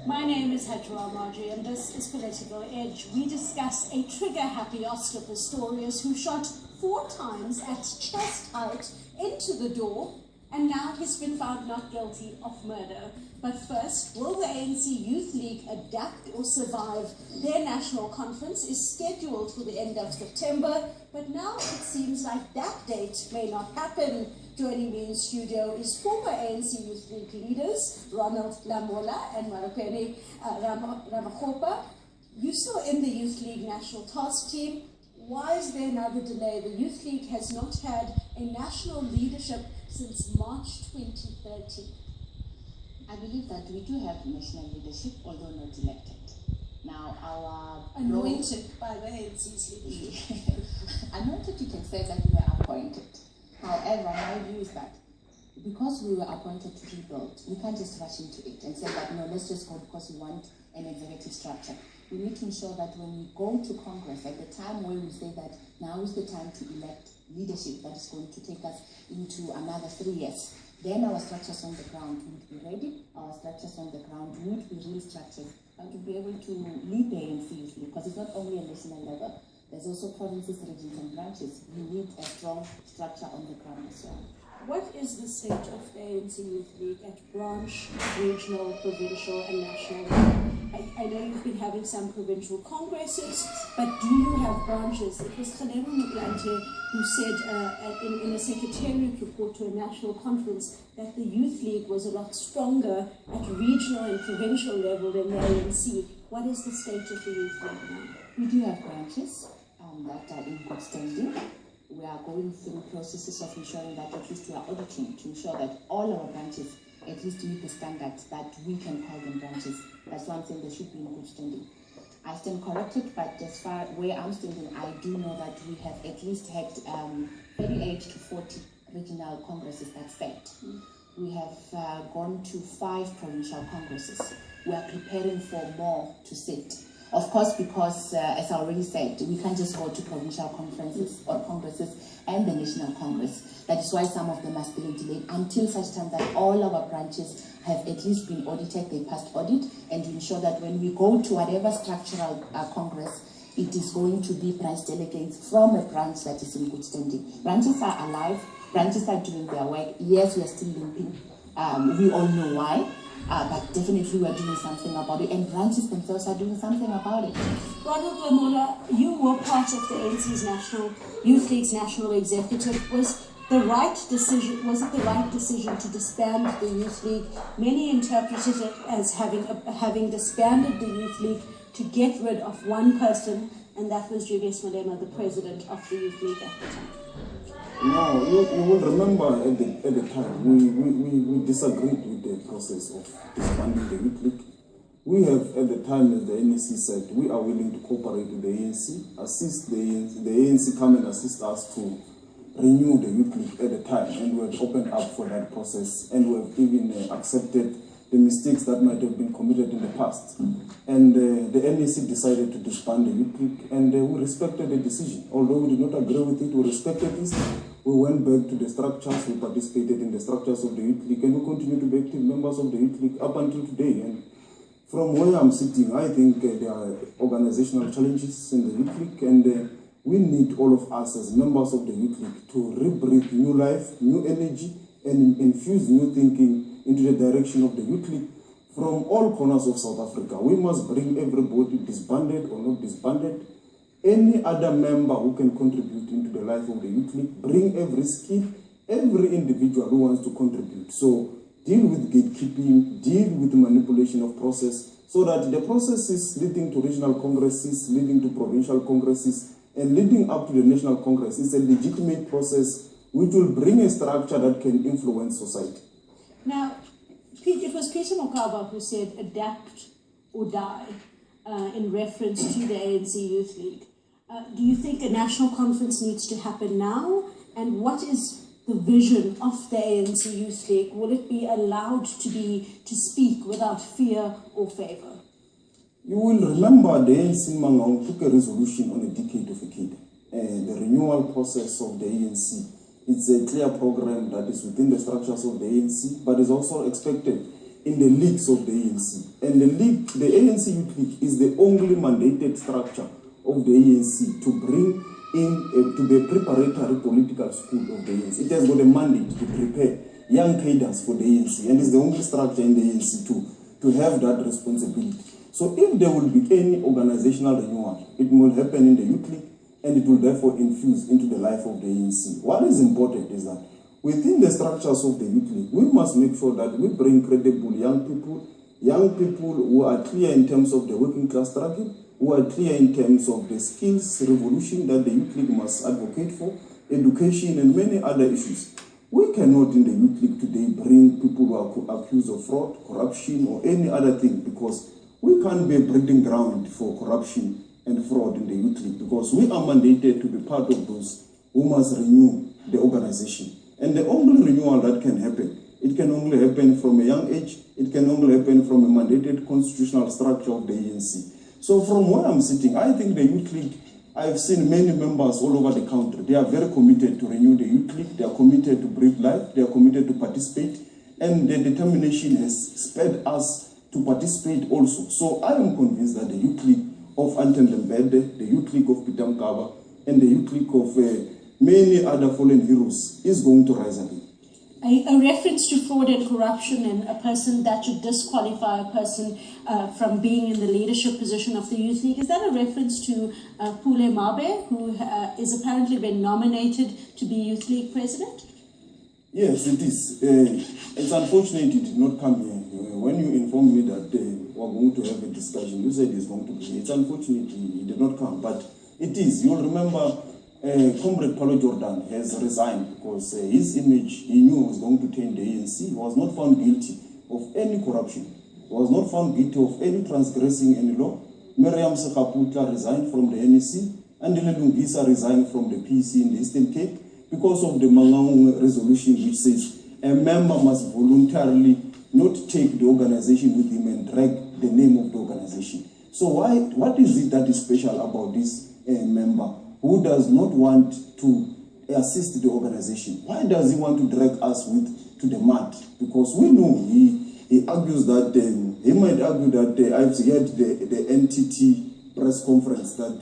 My name is Hajra Marji, and this is Political Edge. We discuss a trigger-happy Oscar Pistorius who shot 4 times at chest height into the door, and now he's been found not guilty of murder. But first, will the ANC Youth League adapt or survive? Their national conference is scheduled for the end of September, but now it seems like that date may not happen. Joining me in studio is former ANC Youth League leaders, Ronald Lamola and Marapeni Ramakopa. You still in the Youth League National Task Team. Why is there another delay? The Youth League has not had a national leadership since March 2013. I believe that we do have national leadership, although not elected. Now, our anointed by the ANC's leadership. Anointed, you can say that we were appointed. However, my view is that because we were appointed to rebuild, we can't just rush into it and say that, no, let's just go because we want an executive structure. We need to ensure that when we go to Congress, at the time where we say that now is the time to elect leadership that is going to take us into another 3 years, then our structures on the ground would be ready, our structures on the ground would be really structured, and to be able to lead the ANC because it's not only a national level, there's also provinces, regions, and branches. You need a strong structure on the ground as well. What is the state of the ANC Youth League at branch, regional, provincial, and national level? I know you've been having some provincial congresses, but do you have branches? It was Khanero Muklante who said in a secretariat report to a national conference that the Youth League was a lot stronger at regional and provincial level than the ANC. What is the state of the Youth League now? We do have branches that are in good standing. We are going through processes of ensuring that at least we are auditing to ensure that all our branches at least meet the standards that we can call them branches. That's why I'm saying they should be in good standing. I stand corrected, but as far where I'm standing, I do know that we have at least had 38 to 40 regional congresses that failed. We have gone to 5 provincial congresses. We are preparing for more to sit. Of course, because, as I already said, we can't just go to provincial conferences or congresses and the National Congress. That is why some of them are still delayed until such time that all our branches have at least been audited, they passed audit, and to ensure that when we go to whatever structural congress, it is going to be branch delegates from a branch that is in good standing. Branches are alive, branches are doing their work. Yes, we are still limping. We all know why. But definitely we are doing something about it, and branches themselves are doing something about it. Ronald Lamola, you were part of the ANC's Youth League's national executive. Was it the right decision to disband the Youth League? Many interpreted it as having disbanded the Youth League to get rid of one person, and that was Julius Malema, the president of the Youth League at the time. No, you will remember at the time we disagreed with the process of disbanding the Youth League. We have at the time, as the NEC said, we are willing to cooperate with the ANC, assist the ANC come and assist us to renew the Youth League at the time, and we have opened up for that process, and we have even accepted the mistakes that might have been committed in the past. And the NEC decided to disband the Youth League, and we respected the decision. Although we did not agree with it, we respected this. We went back to the structures, we participated in the structures of the Youth League, and we continue to be active members of the Youth League up until today. And from where I'm sitting, I think there are organizational challenges in the Youth League, and we need all of us as members of the Youth League to rebreathe new life, new energy, and infuse new thinking into the direction of the Youth League from all corners of South Africa. We must bring everybody, disbanded or not disbanded, any other member who can contribute into the life of the Youth League, bring every skill, every individual who wants to contribute. So deal with gatekeeping, deal with the manipulation of process, so that the process is leading to regional congresses, leading to provincial congresses, and leading up to the national congress. It's a legitimate process which will bring a structure that can influence society. Now, it was Peter Mokaba who said adapt or die in reference to the ANC Youth League. Do you think a national conference needs to happen now? And what is the vision of the ANC Youth League? Will it be allowed to speak without fear or favor? You will remember the ANC Mangaung took a resolution on a decade of a kid. The renewal process of the ANC. It's a clear program that is within the structures of the ANC, but is also expected in the leagues of the ANC. And the ANC Youth League is the only mandated structure of the ANC to bring in, to be a preparatory political school of the ANC. It has got a mandate to prepare young cadres for the ANC, and it's the only structure in the ANC to have that responsibility. So if there will be any organizational renewal, it will happen in the Youth League, and it will therefore infuse into the life of the ANC. What is important is that within the structures of the Youth League, we must make sure that we bring credible young people who are clear in terms of the working class struggle, who are clear in terms of the skills revolution that the Youth League must advocate for, education and many other issues. We cannot in the Youth League today bring people who are accused of fraud, corruption or any other thing, because we can't be a breeding ground for corruption and fraud in the Youth League, because we are mandated to be part of those who must renew the organization. And the only renewal that can happen, it can only happen from a young age, it can only happen from a mandated constitutional structure of the ANC. So from where I'm sitting, I think the Youth League, I've seen many members all over the country. They are very committed to renew the Youth League. They are committed to breathe life. They are committed to participate. And the determination has spurred us to participate also. So I am convinced that the Youth League of Antendembede, the Youth League of Pitamkaba, and the Youth League of many other fallen heroes is going to rise again. A reference to fraud and corruption and a person that should disqualify a person from being in the leadership position of the Youth League. Is that a reference to Pule Mabe, who is apparently been nominated to be Youth League president? Yes, it is. It's unfortunate it did not come here. When you informed me that we were going to have a discussion, you said it's going to be here. It's unfortunate he did not come, but it is. You'll remember Comrade Paulo Jordan has resigned because his image, he knew was going to taint the ANC. He was not found guilty of any corruption. He was not found guilty of any transgressing any law. Miriam Sekaputla resigned from the NEC, and Lungisa resigned from the PC in the Eastern Cape because of the Mangaung resolution, which says a member must voluntarily not take the organization with him and drag the name of the organization. So what is it that is special about this member who does not want to assist the organization? Why does he want to drag us to the mud? Because we know he argues that, he might argue that, I've heard the NTT press conference that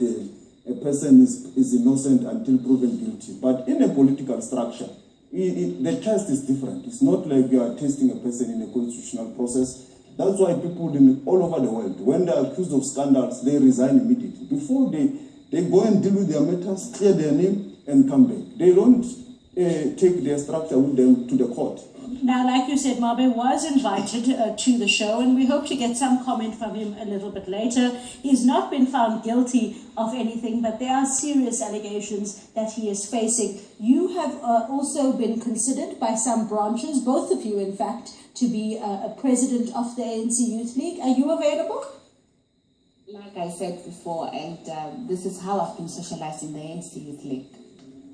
a person is innocent until proven guilty. But in a political structure, the test is different. It's not like you are testing a person in a constitutional process. That's why people all over the world, when they're accused of scandals, they resign immediately. Before they go and deal with their matters, clear their name, and come back. They don't take their structure with them to the court. Now, like you said, Mabe was invited to the show, and we hope to get some comment from him a little bit later. He's not been found guilty of anything, but there are serious allegations that he is facing. You have also been considered by some branches, both of you, in fact, to be a president of the ANC Youth League. Are you available? Like I said before, and this is how I've been socialized in the ANC Youth League.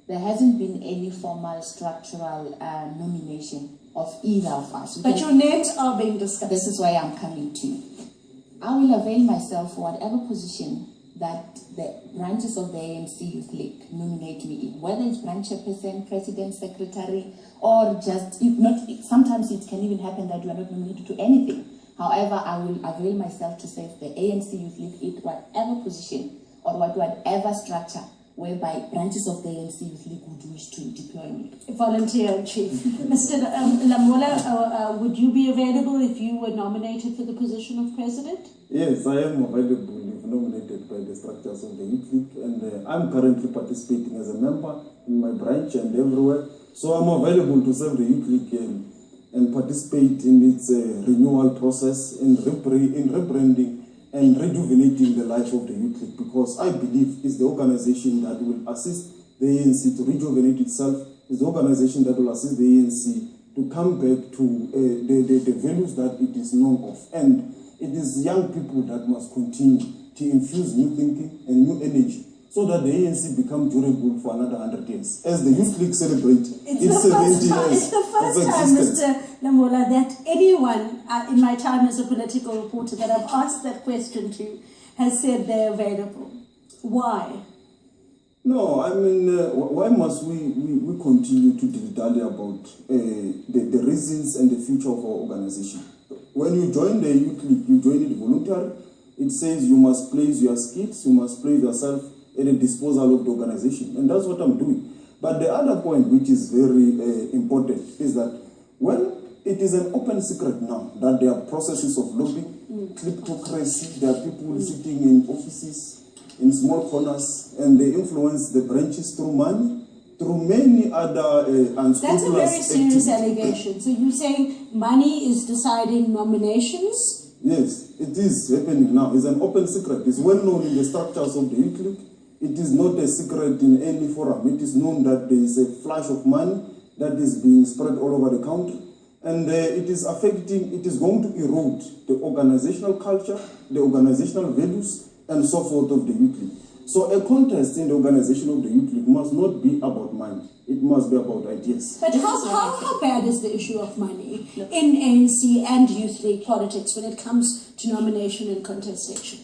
There hasn't been any formal structural nomination of either of us. But your names are being discussed. This is why I'm coming to. I will avail myself for whatever position that the branches of the ANC Youth League nominate me in, whether it's branch chairperson, president, secretary, or just, if not, sometimes it can even happen that you are not nominated to anything. However, I will avail myself to say the ANC Youth League in whatever position or whatever structure whereby branches of the ANC Youth League would wish to deploy me. Volunteer in chief. Mr. Lamola, would you be available if you were nominated for the position of president? Yes, I am available if nominated by the structures of the Youth League, and I'm currently participating as a member in my branch and everywhere. So I'm available to serve the Youth League and participate in its renewal process, in rebranding and rejuvenating the life of the Youth League, because I believe it's the organization that will assist the ANC to rejuvenate itself. It's the organization that will assist the ANC to come back to the values that it is known of. And it is young people that must continue to infuse new thinking and new energy so that the ANC become durable for another 100 years. As the Youth League celebrates its 70 years. It's the first time, Mr. Lamola, that anyone in my time as a political reporter that I've asked that question to has said they're available. Why? No, I mean, why must we continue to dilly-dally about the reasons and the future of our organization? when you join the youth league, you join it voluntarily. It says you must place your skills, you must place yourself at the disposal of the organization. And that's what I'm doing. But the other point, which is very important, is that when it is an open secret now that there are processes of lobbying, kleptocracy, there are people sitting in offices, in small corners, and they influence the branches through money, through many other unscrupulous That's a very serious activities. allegation. So you're saying money is deciding nominations? Yes, it is happening now. It's an open secret. It's well known in the structures of the youth league. It is not a secret in any forum. It is known that there is a flash of money that is being spread all over the country. And it is going to erode the organizational culture, the organizational values, and so forth of the youth league. So a contest in the organization of the youth league must not be about money. It must be about ideas. But how bad is the issue of money in ANC and youth league politics when it comes to nomination and contestation?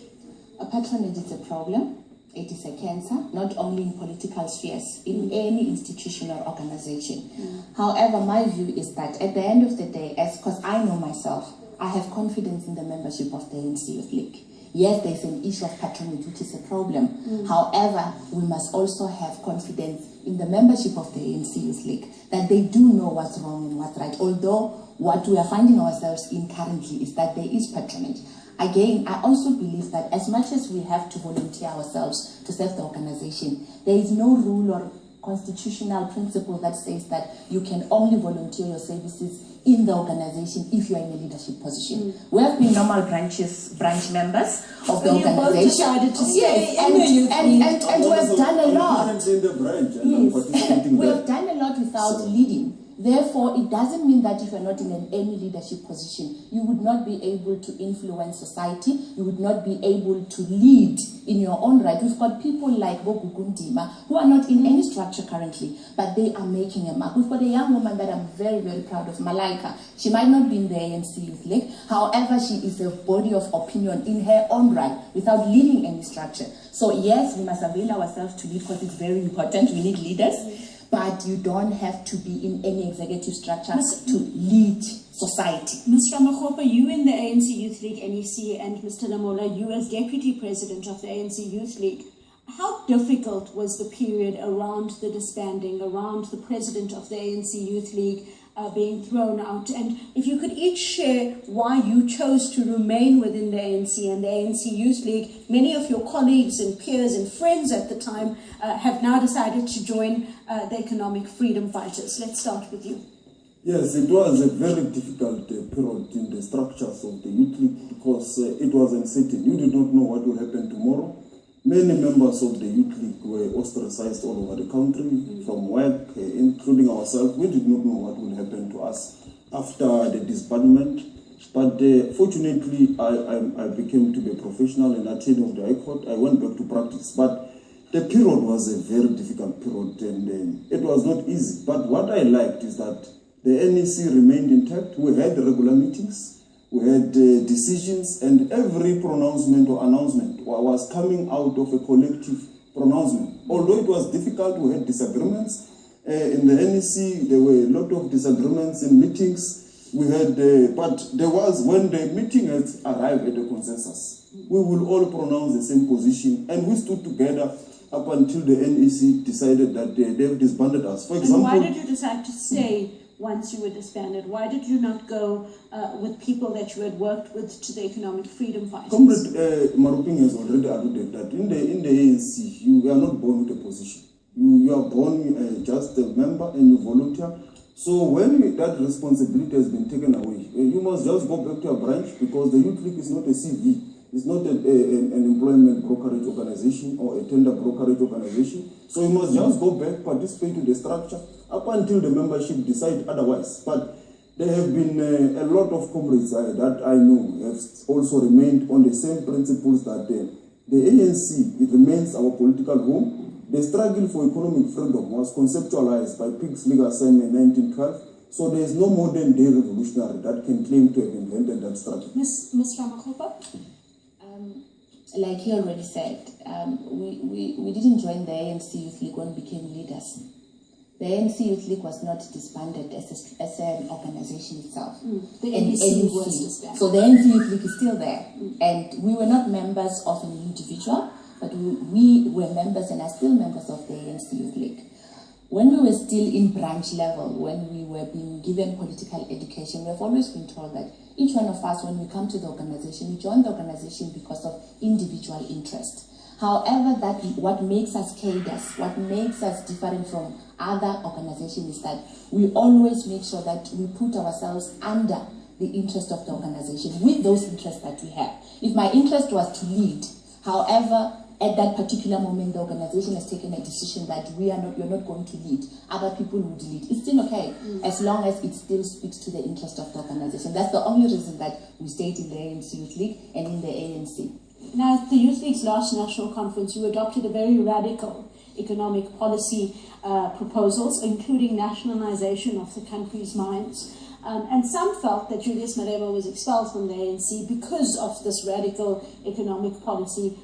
Patronage is a problem. It is a cancer, not only in political spheres, in any institution or organization. However, my view is that at the end of the day, because I know myself, I have confidence in the membership of the ANC Youth League. Yes, there's an issue of patronage, which is a problem. However, we must also have confidence in the membership of the ANC Youth League, that they do know what's wrong and what's right. Although what we are finding ourselves in currently is that there is patronage. Again, I also believe that as much as we have to volunteer ourselves to serve the organization, there is no rule or constitutional principle that says that you can only volunteer your services in the organization if you are in a leadership position. We have been normal branch members of the organization. You both decided to stay in the youth league. And we have done a lot. In the branch and participating We there. have done a lot without leading. Therefore, it doesn't mean that if you're not in any leadership position, you would not be able to influence society, you would not be able to lead in your own right. We've got people like Bogugundima who are not in any structure currently, but they are making a mark. We've got a young woman that I'm very, very proud of, Malaika. She might not be in the ANC Youth League, however, she is a body of opinion in her own right without leading any structure. So yes, we must avail ourselves to lead because it's very important. We need leaders. But you don't have to be in any executive structure to lead society. Ms. Ramakgopa, you in the ANC Youth League, NEC, and Mr. Lamola, you as Deputy President of the ANC Youth League, how difficult was the period around the disbanding, around the President of the ANC Youth League being thrown out? And if you could each share why you chose to remain within the ANC and the ANC Youth League. Many of your colleagues and peers and friends at the time have now decided to join the economic freedom fighters. Let's start with you. Yes, it was a very difficult period in the structures of the youth league because it was uncertain. You did not know what will happen tomorrow. Many members of the youth league were ostracized all over the country from work, including ourselves. We did not know what would happen to us after the disbandment. But fortunately, I became to be a professional and attorney of the High Court. I went back to practice. But the period was a very difficult period and it was not easy. But what I liked is that the NEC remained intact. We had regular meetings. We had decisions, and every pronouncement or announcement was coming out of a collective pronouncement. Although it was difficult, we had disagreements. In the NEC, there were a lot of disagreements in meetings. We had, but there was, when the meeting had arrived at a consensus, we will all pronounce the same position, and we stood together up until the NEC decided that they've disbanded us. For example, and why did you decide to stay once you were disbanded? Why did you not go with people that you had worked with to the economic freedom fighters? Comrade Maruping has already alluded that in the ANC, you are not born with a position. You are born just a member and you volunteer. So when that responsibility has been taken away, you must just go back to your branch because the Youth League is not a CV. It's not an employment brokerage organization or a tender brokerage organization. So you must just go back, participate in the structure up until the membership decide otherwise. But there have been a lot of comrades that I know have also remained on the same principles that the ANC, it remains our political home. The struggle for economic freedom was conceptualized by Pick's Legal Assignment in 1912. So there is no modern day revolutionary that can claim to have invented that struggle. Ms. Ramakgopa? Like he already said, we didn't join the ANC Youth League when we became leaders. The ANC Youth League was not disbanded as an organization itself. The ANC was disbanded. So the ANC Youth League is still there. And we were not members of an individual, but we were members and are still members of the ANC Youth League. When we were still in branch level, when we were being given political education, we have always been told that each one of us, when we come to the organization, we join the organization because of individual interest. However, what makes us cadres, what makes us different from other organizations is that we always make sure that we put ourselves under the interest of the organization with those interests that we have. If my interest was to lead, however, at that particular moment, the organization has taken a decision that you're not going to lead. Other people would lead. It's still okay, as long as it still speaks to the interest of the organization. That's the only reason that we stayed in the ANC Youth League and in the ANC. Now, at the Youth League's last national conference, you adopted a very radical economic policy proposals, including nationalization of the country's mines. And some felt that Julius Malema was expelled from the ANC because of this radical economic policy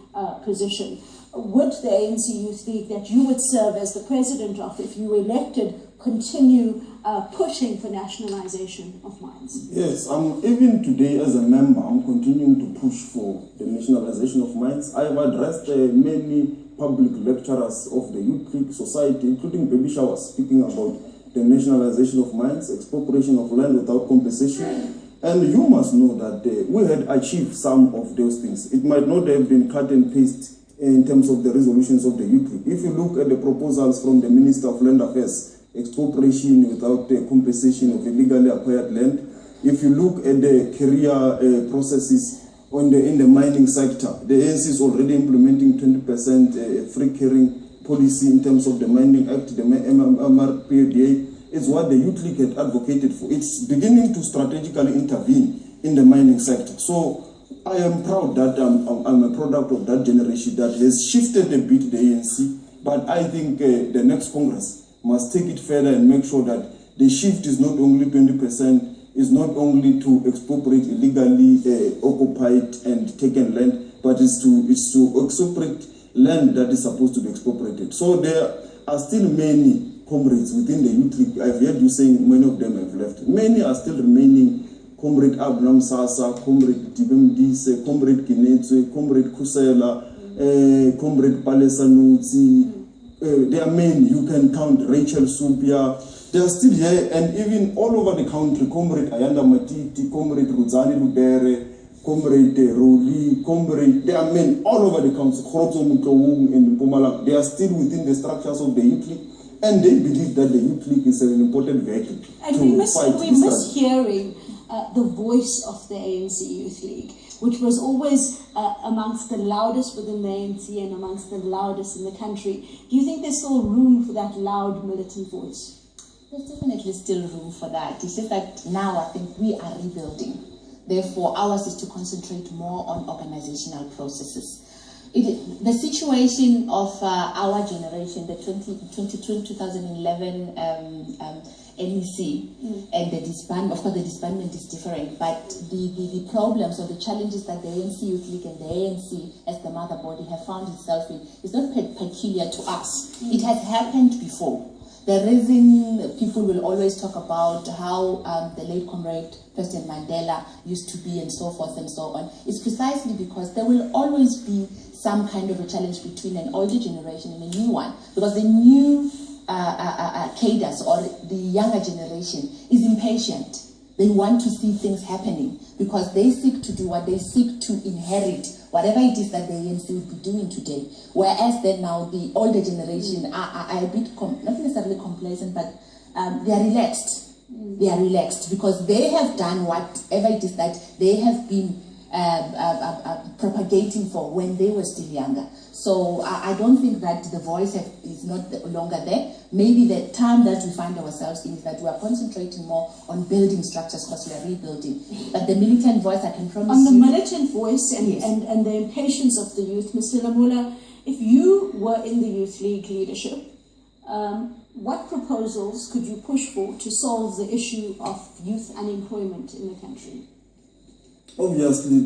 position. Would the ANC Youth League that you would serve as the president of, if you were elected, continue pushing for nationalization of mines? Yes, even today as a member, I'm continuing to push for the nationalization of mines. I have addressed many public lecturers of the Youth League Society, including baby showers, speaking about the nationalization of mines, expropriation of land without compensation. And you must know that we had achieved some of those things. It might not have been cut and paste in terms of the resolutions of the Youth League. If you look at the proposals from the Minister of Land Affairs, expropriation without compensation of illegally acquired land. If you look at the career processes in the mining sector, the ANC is already implementing 20% free carrying policy in terms of the Mining Act, the MRPDA. It's what the Youth League had advocated for. It's beginning to strategically intervene in the mining sector. So I am proud that I'm a product of that generation that has shifted a bit the ANC, but I think the next Congress must take it further and make sure that the shift is not only 20%, is not only to expropriate illegally occupied and taken land, but is to expropriate land that is supposed to be expropriated. So there are still many comrades within the Youth League. I've heard you saying many of them have left. Many are still remaining. Comrade Abraham Sasa, Comrade Tibemdise, Comrade Kinetswe, Comrade Kusela, Comrade Palesanutsi. There are many. You can count Rachel Supia. They are still here, and even all over the country, Comrade Ayanda Matiti, Comrade Ruzani Ludere, Comrade Roli, Comrade, there are men all over the country, Khorotso Mutowung and Mpumalanga. They are still within the structures of the Youth League, and they believe that the Youth League is an important vehicle and to fight. We miss hearing the voice of the ANC Youth League, which was always amongst the loudest within the ANC and amongst the loudest in the country. Do you think there's still room for that loud militant voice? There's definitely still room for that. It's just that now I think we are rebuilding. Therefore, ours is to concentrate more on organizational processes. The situation of our generation, the 2011 NEC, and the disbandment, of course the disbandment is different, but the problems or the challenges that the ANC Youth League and the ANC as the mother body have found itself in is not peculiar to us. It has happened before. The reason people will always talk about how the late comrade President Mandela used to be and so forth and so on is precisely because there will always be some kind of a challenge between an older generation and a new one, because the new cadres or the younger generation is impatient. They want to see things happening because they seek to do what they seek to inherit, whatever it is that the ANC will be doing today. Whereas then now the older generation are a bit, not necessarily complacent, but they are relaxed. They are relaxed because they have done whatever it is that they have been propagating for when they were still younger. So I don't think that the voice is not longer there. Maybe the time that we find ourselves in is that we are concentrating more on building structures because we are rebuilding. But the militant voice, I can promise you. On the militant voice and the impatience of the youth, Mr. Lamola, if you were in the Youth League leadership, what proposals could you push for to solve the issue of youth unemployment in the country? Obviously,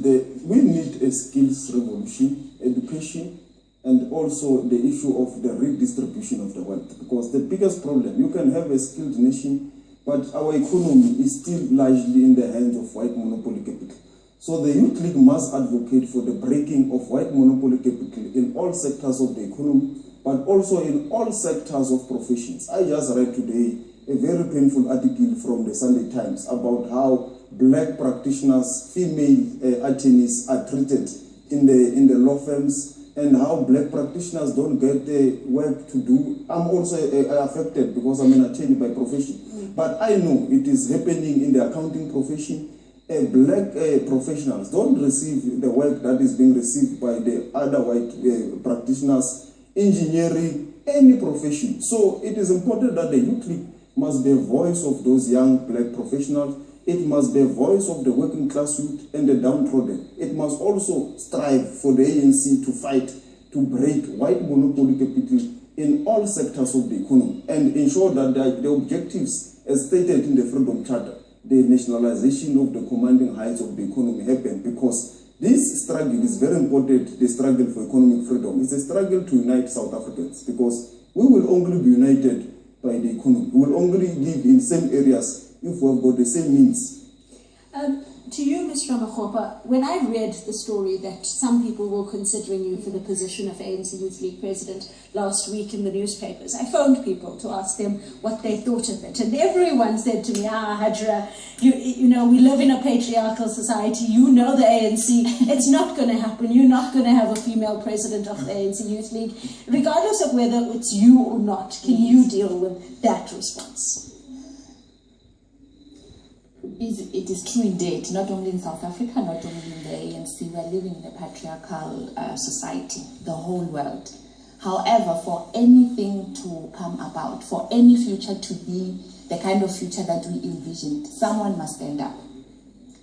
we need a skills revolution, education, and also the issue of the redistribution of the wealth. Because the biggest problem, you can have a skilled nation, but our economy is still largely in the hands of white monopoly capital. So the Youth League must advocate for the breaking of white monopoly capital in all sectors of the economy, but also in all sectors of professions. I just read today a very painful article from the Sunday Times about how black practitioners, female attorneys are treated in the law firms, and how black practitioners don't get the work to do. I'm also affected because I'm an attorney by profession. But I know it is happening in the accounting profession. Black professionals don't receive the work that is being received by the other white practitioners, engineering, any profession. So it is important that the Youth League must be a voice of those young black professionals. It must be a voice of the working class youth and the downtrodden. It must also strive for the ANC to fight to break white monopoly capital in all sectors of the economy and ensure that the objectives as stated in the Freedom Charter, the nationalization of the commanding heights of the economy happen, because this struggle is very important, the struggle for economic freedom. It's a struggle to unite South Africans, because we will only be united by the economy. We will only live in same areas if we have got the same means. To you, Ms. Ramakgopa, when I read the story that some people were considering you for the position of ANC Youth League president last week in the newspapers, I phoned people to ask them what they thought of it. And everyone said to me, Hajra, you know, we live in a patriarchal society. You know the ANC. It's not going to happen. You're not going to have a female president of the ANC Youth League. Regardless of whether it's you or not, can you deal with that response? It is true indeed, not only in South Africa, not only in the ANC, we are living in a patriarchal society, the whole world. However, for anything to come about, for any future to be the kind of future that we envisioned, someone must stand up.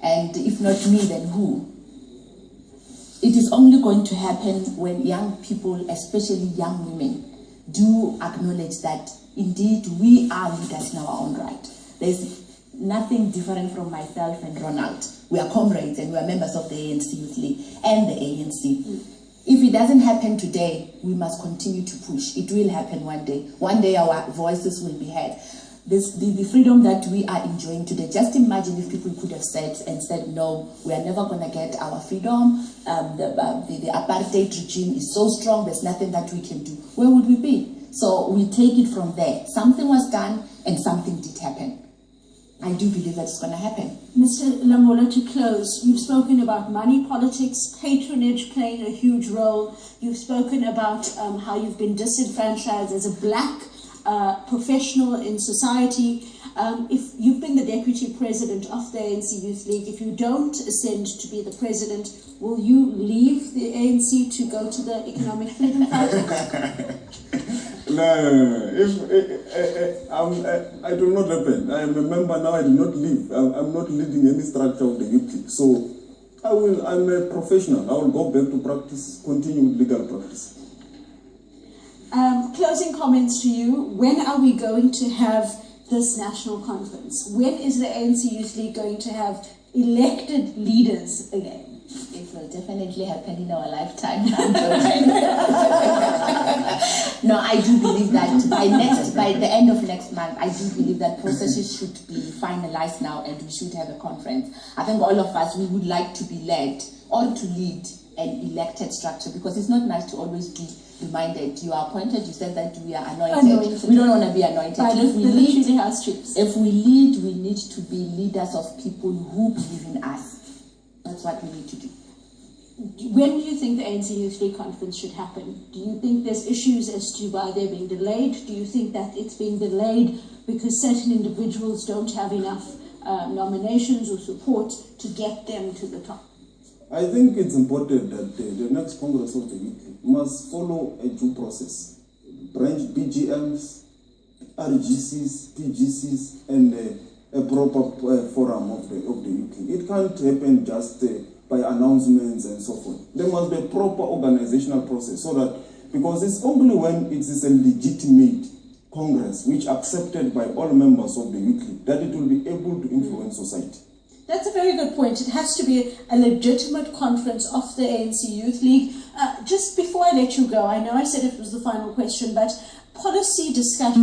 And if not me, then who? It is only going to happen when young people, especially young women, do acknowledge that indeed we are leaders in our own right. There's nothing different from myself and Ronald. We are comrades and we are members of the ANC Youth League and the ANC. If it doesn't happen today, we must continue to push. It will happen one day. One day our voices will be heard. The freedom that we are enjoying today, just imagine if people could have said no, we are never going to get our freedom. The apartheid regime is so strong, there's nothing that we can do. Where would we be? So we take it from there. Something was done and something did happen. I do believe that's going to happen. Mr. Lamola, to close, you've spoken about money politics, patronage playing a huge role. You've spoken about how you've been disenfranchised as a black professional in society. If you've been the deputy president of the ANC Youth League, if you don't ascend to be the president, will you leave the ANC to go to the Economic Freedom Party? No. It will not happen. I am a member now. I do not leave. I'm not leading any structure of the Youth League. So I'm a professional. I will go back to practice, continue with legal practice. Closing comments to you. When are we going to have this national conference? When is the ANC Youth League going to have elected leaders again? It will definitely happen in our lifetime. No, I do believe that by the end of next month, I do believe that processes should be finalized now and we should have a conference. I think all of us, we would like to be led or to lead an elected structure, because it's not nice to always be reminded you are appointed, you said that we are anointed. We don't want to be anointed. If we lead, we need to be leaders of people who believe in us. That's what we need to do. When do you think the ANC Youth League conference should happen? Do you think there's issues as to why they're being delayed? Do you think that it's being delayed because certain individuals don't have enough nominations or support to get them to the top? I think it's important that the next Congress of the Youth League must follow a due process. Branch BGMs, RGCs, PGCs, and a proper forum of the Youth League. It can't happen just by announcements and so forth. There must be a proper organizational process, so that, because it's only when it is a legitimate Congress, which accepted by all members of the Youth League, that it will be able to influence society. That's a very good point. It has to be a legitimate conference of the ANC Youth League. Just before I let you go, I know I said it was the final question, but policy discussion